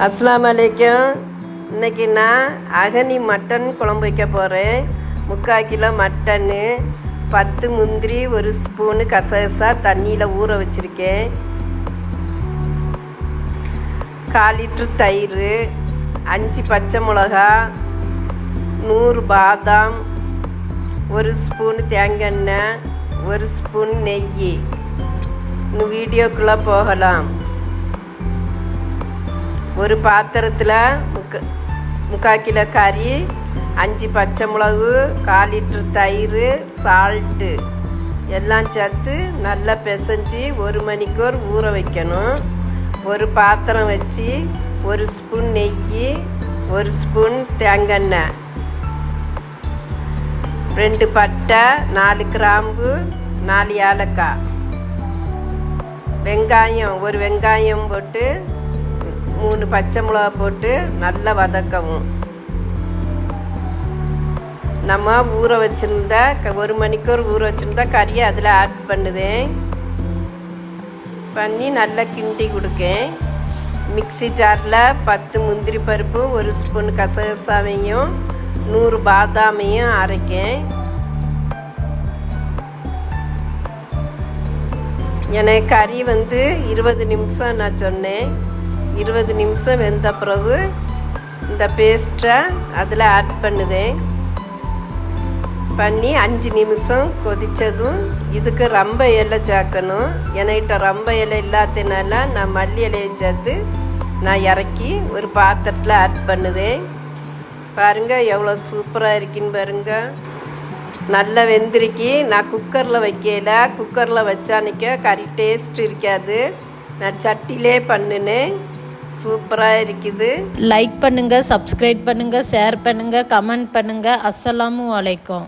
அஸ்ஸலாமு அலைக்கும். இன்றைக்கி நான் அகனி மட்டன் குழம்பு வைக்க போகிறேன். 3/4 கிலோ மட்டனு, 10 முந்திரி, 1 ஸ்பூனு கசகசா தண்ணியில் ஊற வச்சுருக்கேன். 1/4 லிட்ரு தயிர், 5 பச்சை மிளகா, 100 பாதாம், 1 ஸ்பூனு தேங்காய் எண்ணெய், 1 ஸ்பூன் நெய். இன்னும் வீடியோக்குள்ளே போகலாம். ஒரு பாத்திரத்தில் 3/4 கிலோ கறி, 5 பச்சை மிளகு, 1/4 லிட்ரு தயிர், சால்ட்டு எல்லாம் சேர்த்து நல்லா பிசைஞ்சு 1 மணிக்கூர் ஊற வைக்கணும். ஒரு பாத்திரம் வச்சு 1 ஸ்பூன் நெய், 1 ஸ்பூன் தேங்காய் எண்ணெய், 2 பட்டை, 4 கிராம்பு, 4 ஏலக்காய், வெங்காயம், 1 வெங்காயம் போட்டு 3 பச்சை மிளகா போட்டு நல்லா வதக்கவும். நம்ம ஊற வச்சுருந்தா 1 மணிக்கூர் ஊற வச்சுருந்தா கறியை அதில் ஆட் பண்ணுதேன். பண்ணி நல்லா கிண்டி கொடுக்கேன். மிக்ஸி ஜாரில் 10 முந்திரி பருப்பு, 1 ஸ்பூன் கசகசாவையும், 100 பாதாமையும் அரைக்கேன். எனக்கு கறி 20 நிமிஷம் நான் சொன்னேன். 20 நிமிஷம் வெந்த பிறகு இந்த பேஸ்ட்டை அதில் ஆட் பண்ணுதேன். பண்ணி 5 நிமிஷம் கொதித்ததும் இதுக்கு ரம்ப இலை சேர்க்கணும். என்கிட்ட ரம்ப இலை இல்லாததுனால நான் மல்லி இலையை சேர்த்து நான் இறக்கி ஒரு பாத்திரத்தில் ஆட் பண்ணுதேன். பாருங்கள் எவ்வளோ சூப்பராக இருக்குன்னு பாருங்கள். நல்லா வெந்திருக்கி. நான் குக்கரில் வைக்கல. குக்கரில் வச்சானிக்க கறி டேஸ்ட் இருக்காது. நான் சட்டிலே பண்ணினேன். சூப்பராக இருக்குது. லைக் பண்ணுங்கள், சப்ஸ்கிரைப் பண்ணுங்கள், ஷேர் பண்ணுங்கள், கமெண்ட் பண்ணுங்கள். அஸ்ஸலாமு அலைக்கும்.